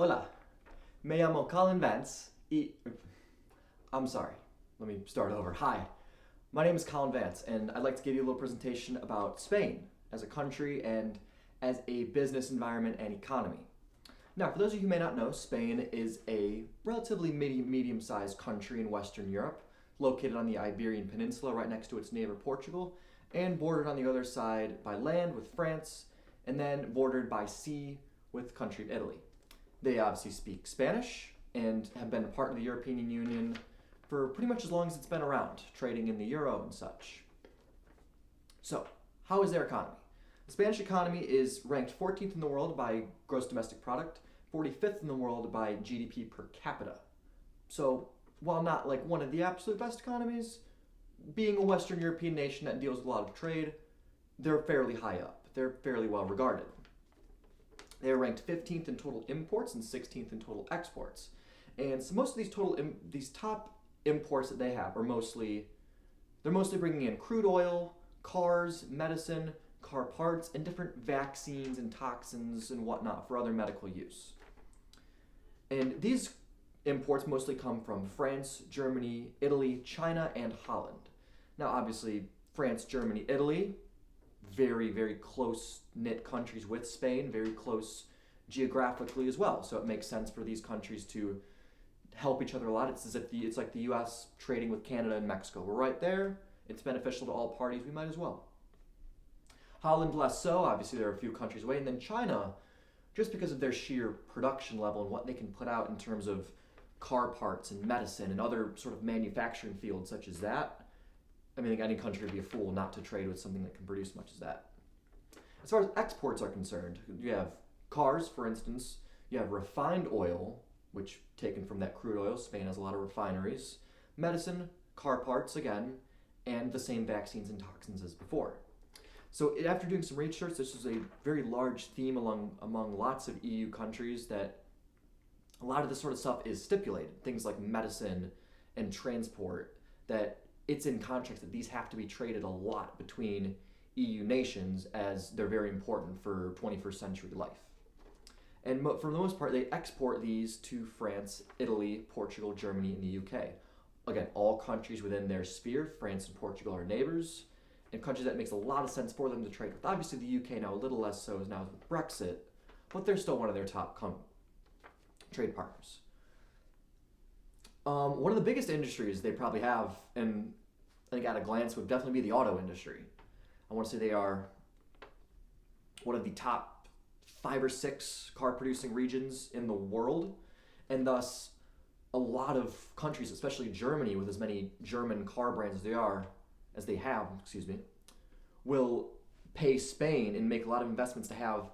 Hola, me llamo Colin Vance. I'm sorry, let me start over. Hi, my name is Colin Vance, and I'd like to give you a little presentation about Spain as a country and as a business environment and economy. Now, for those of you who may not know, Spain is a relatively medium-sized country in Western Europe, located on the Iberian Peninsula right next to its neighbor Portugal, and bordered on the other side by land with France, and then bordered by sea with the country of Italy. They obviously speak Spanish and have been a part of the European Union for pretty much as long as it's been around, trading in the euro and such. So, how is their economy? The Spanish economy is ranked 14th in the world by gross domestic product, 45th in the world by GDP per capita. So, while not like one of the absolute best economies, being a Western European nation that deals with a lot of trade, they're fairly high up. They're fairly well regarded. They are ranked 15th in total imports and 16th in total exports. And so most of these top imports that they have are mostly bringing in crude oil, cars, medicine, car parts, and different vaccines and toxins and whatnot for other medical use. And these imports mostly come from France, Germany, Italy, China, and Holland. Now, obviously, France, Germany, Italy, very, very close-knit countries with Spain, very close geographically as well. So it makes sense for these countries to help each other a lot. It's as if it's like the U.S. trading with Canada and Mexico. We're right there. It's beneficial to all parties. We might as well. Holland less so. Obviously, there are a few countries away. And then China, just because of their sheer production level and what they can put out in terms of car parts and medicine and other sort of manufacturing fields such as that, I mean, any country would be a fool not to trade with something that can produce much as that. As far as exports are concerned, you have cars, for instance. You have refined oil, which taken from that crude oil. Spain has a lot of refineries. Medicine, car parts again, and the same vaccines and toxins as before. So after doing some research, this is a very large theme among lots of EU countries that a lot of this sort of stuff is stipulated. Things like medicine and transport, that it's in contracts that these have to be traded a lot between EU nations as they're very important for 21st century life. And for the most part, they export these to France, Italy, Portugal, Germany, and the UK. Again, all countries within their sphere. France and Portugal are neighbors, and countries that makes a lot of sense for them to trade with. Obviously, the UK now a little less so now with Brexit, but they're still one of their top trade partners. One of the biggest industries they probably have, and I think at a glance would definitely be the auto industry. I want to say they are one of the top 5 or 6 car producing regions in the world, and thus a lot of countries, especially Germany, with as many German car brands as they have, will pay Spain and make a lot of investments to have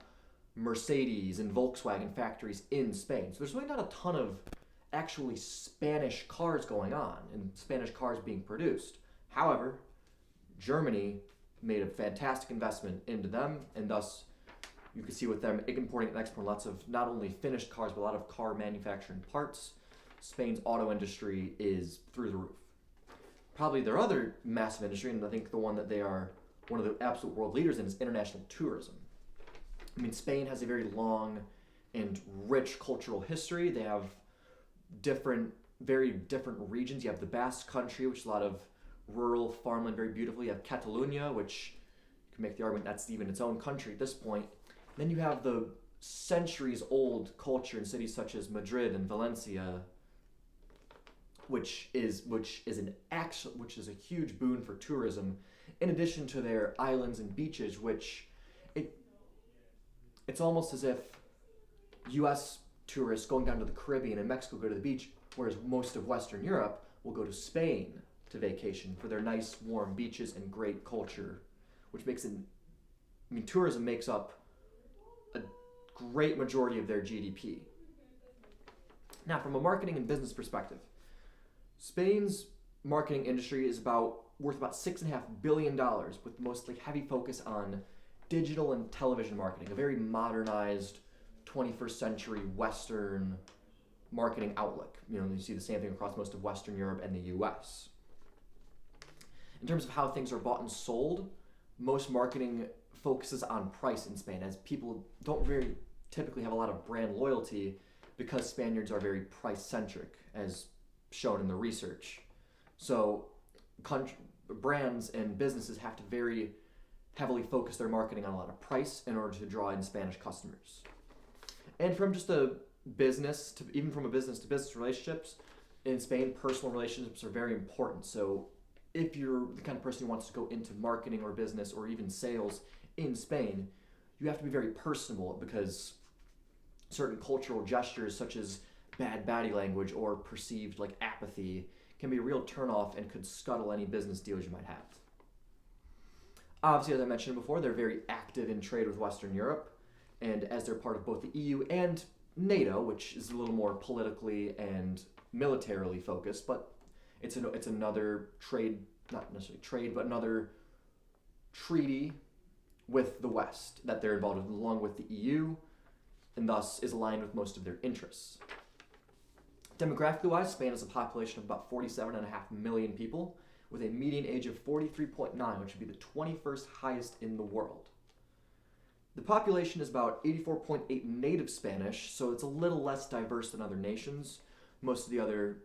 Mercedes and Volkswagen factories in Spain. So there's really not a ton of actually Spanish cars going on and Spanish cars being produced. However, Germany made a fantastic investment into them, and thus you can see with them importing and exporting lots of not only finished cars, but a lot of car manufacturing parts. Spain's auto industry is through the roof. Probably their other massive industry, and I think the one that they are one of the absolute world leaders in, is international tourism. I mean, Spain has a very long and rich cultural history. They have very different regions. You have the Basque Country, which is a lot of rural farmland, very beautiful. You have Catalonia, which you can make the argument that's even its own country at this point. Then you have the centuries-old culture in cities such as Madrid and Valencia, which is a huge boon for tourism. In addition to their islands and beaches, which it's almost as if U.S. tourists going down to the Caribbean and Mexico go to the beach, whereas most of Western Europe will go to Spain to vacation for their nice warm beaches and great culture, which makes it, tourism makes up a great majority of their GDP. Now, from a marketing and business perspective, Spain's marketing industry is worth about $6.5 billion, with mostly heavy focus on digital and television marketing, a very modernized 21st century Western marketing outlook. You see the same thing across most of Western Europe and the US. In terms of how things are bought and sold, most marketing focuses on price in Spain, as people don't very typically have a lot of brand loyalty because Spaniards are very price-centric, as shown in the research. So brands and businesses have to very heavily focus their marketing on a lot of price in order to draw in Spanish customers. And from just a business to even from a business to business relationships, in Spain, personal relationships are very important. So if you're the kind of person who wants to go into marketing or business or even sales in Spain, you have to be very personable because certain cultural gestures such as bad body language or perceived like apathy can be a real turnoff and could scuttle any business deals you might have. Obviously, as I mentioned before, they're very active in trade with Western Europe, and as they're part of both the EU and NATO, which is a little more politically and militarily focused, but it's another trade, not necessarily trade, but another treaty with the West that they're involved with, along with the EU, and thus is aligned with most of their interests. Demographically wise, Spain has a population of about 47.5 million people, with a median age of 43.9, which would be the 21st highest in the world. The population is about 84.8 native Spanish, so it's a little less diverse than other nations. Most of the other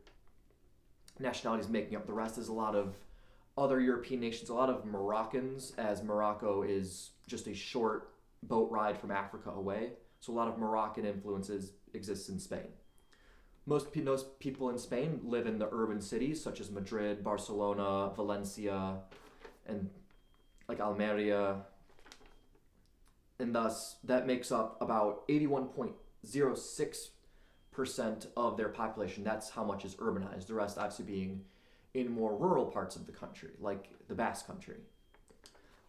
nationalities making up the rest is a lot of other European nations, a lot of Moroccans, as Morocco is just a short boat ride from Africa away. So a lot of Moroccan influences exist in Spain. Most people in Spain live in the urban cities such as Madrid, Barcelona, Valencia, and like Almeria. And thus, that makes up about 81.06% of their population. That's how much is urbanized. The rest obviously being in more rural parts of the country, like the Basque Country.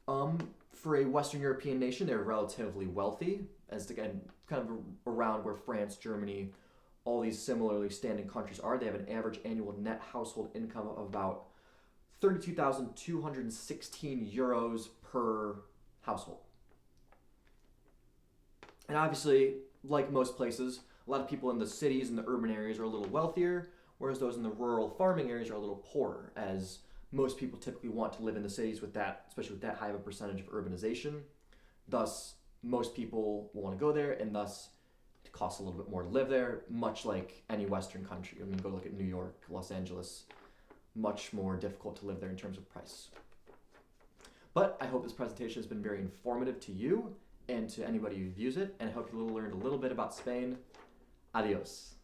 For a Western European nation, they're relatively wealthy, as again, kind of around where France, Germany, all these similarly standing countries are. They have an average annual net household income of about 32,216 euros per household. And obviously, like most places, a lot of people in the cities and the urban areas are a little wealthier, whereas those in the rural farming areas are a little poorer, as most people typically want to live in the cities with that, especially with that high of a percentage of urbanization. Thus, most people will want to go there, and thus it costs a little bit more to live there, much like any Western country. I mean, go look at New York, Los Angeles, much more difficult to live there in terms of price. But I hope this presentation has been very informative to you and to anybody who views it, and I hope you learned a little bit about Spain. Adios.